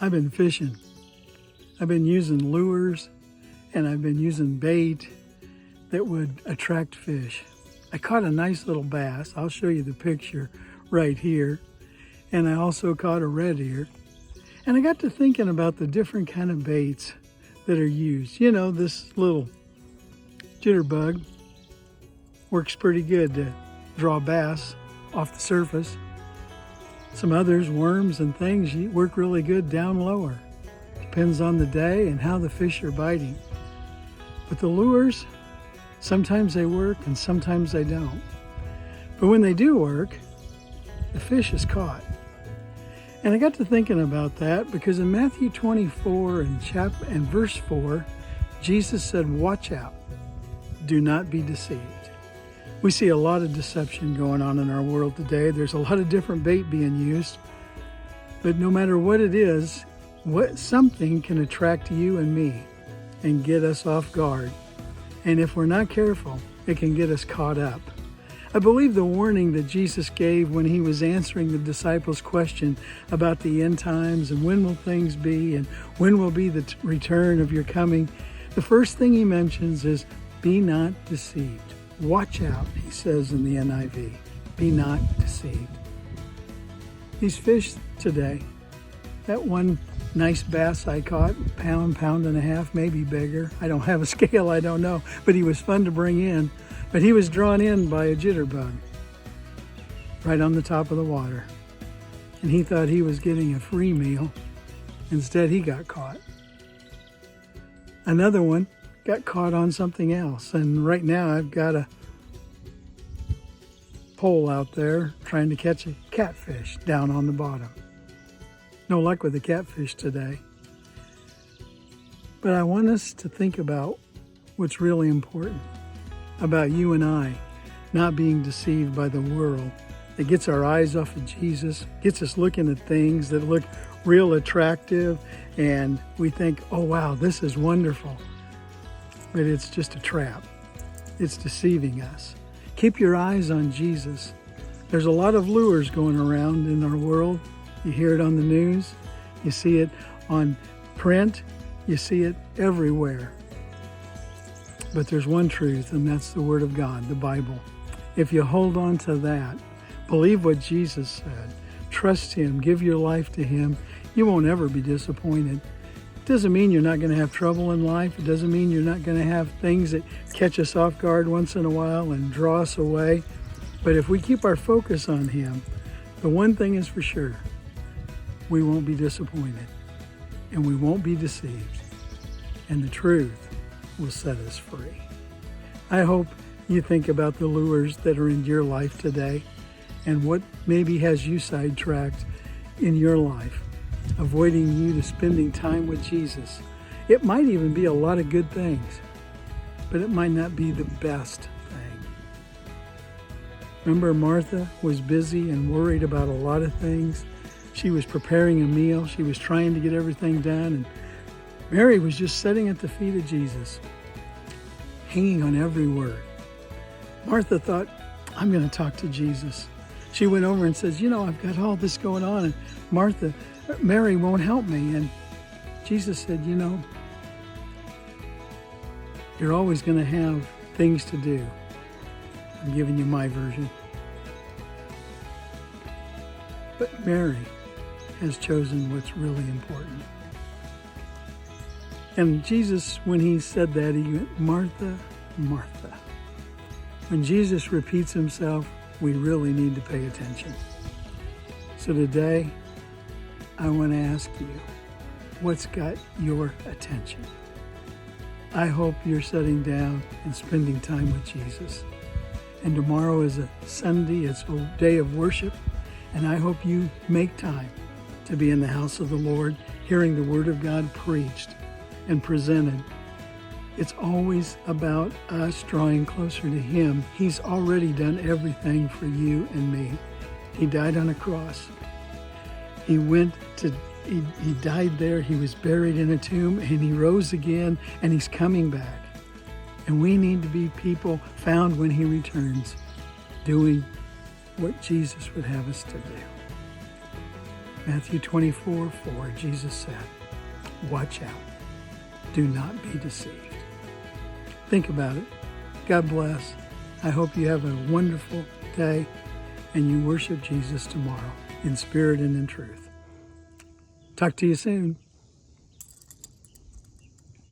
I've been fishing. I've been using lures and I've been using bait that would attract fish. I caught a nice little bass. I'll show you the picture right here. And I also caught a red ear. And I got to thinking about the different kind of baits that are used. You know, this little jitterbug works pretty good to draw bass off the surface. Some others, worms and things, work really good down lower. Depends on the day and how the fish are biting. But the lures, sometimes they work and sometimes they don't. But when they do work, the fish is caught. And I got to thinking about that because in Matthew 24 and verse 4, Jesus said, "Watch out, do not be deceived." We see a lot of deception going on in our world today. There's a lot of different bait being used. But no matter what it is, something can attract you and me and get us off guard. And if we're not careful, it can get us caught up. I believe the warning that Jesus gave when he was answering the disciples' question about the end times and when will things be and when will be the return of your coming, the first thing he mentions is, be not deceived. Watch out, he says in the NIV. Be not deceived. These fish today, that one nice bass I caught, pound and a half, maybe bigger. I don't have a scale, I don't know, but he was fun to bring in. But he was drawn in by a jitterbug right on the top of the water. And he thought he was getting a free meal. Instead, he got caught. Another one got caught on something else. And right now I've got a pole out there trying to catch a catfish down on the bottom. No luck with the catfish today. But I want us to think about what's really important about you and I not being deceived by the world that gets our eyes off of Jesus, gets us looking at things that look real attractive, and we think, oh wow, this is wonderful. But it's just a trap. It's deceiving us. Keep your eyes on Jesus. There's a lot of lures going around in our world. You hear it on the news. You see it on print. You see it everywhere. But there's one truth, and that's the Word of God, the Bible. If you hold on to that, believe what Jesus said, trust Him, give your life to Him, you won't ever be disappointed. It doesn't mean you're not going to have trouble in life. It doesn't mean you're not going to have things that catch us off guard once in a while and draw us away. But if we keep our focus on Him, the one thing is for sure, we won't be disappointed and we won't be deceived. And the truth will set us free. I hope you think about the lures that are in your life today and what maybe has you sidetracked in your life, avoiding you to spending time with Jesus. It might even be a lot of good things, but it might not be the best thing. Remember, Martha was busy and worried about a lot of things. She was preparing a meal. She was trying to get everything done. And Mary was just sitting at the feet of Jesus, hanging on every word. Martha thought, I'm going to talk to Jesus. She went over and says, I've got all this going on, and Mary won't help me. And Jesus said, you're always going to have things to do. I'm giving you my version. But Mary has chosen what's really important. And Jesus, when he said that, he went, Martha, Martha. When Jesus repeats himself, we really need to pay attention. So today, I want to ask you, what's got your attention? I hope you're sitting down and spending time with Jesus. And tomorrow is a Sunday, it's a day of worship, and I hope you make time to be in the house of the Lord, hearing the Word of God preached and presented. It's always about us drawing closer to Him. He's already done everything for you and me. He died on a cross. He died there, He was buried in a tomb, and He rose again, and He's coming back. And we need to be people found when He returns, doing what Jesus would have us to do. Matthew 24:4, Jesus said, watch out. Do not be deceived. Think about it. God bless. I hope you have a wonderful day and you worship Jesus tomorrow in spirit and in truth. Talk to you soon.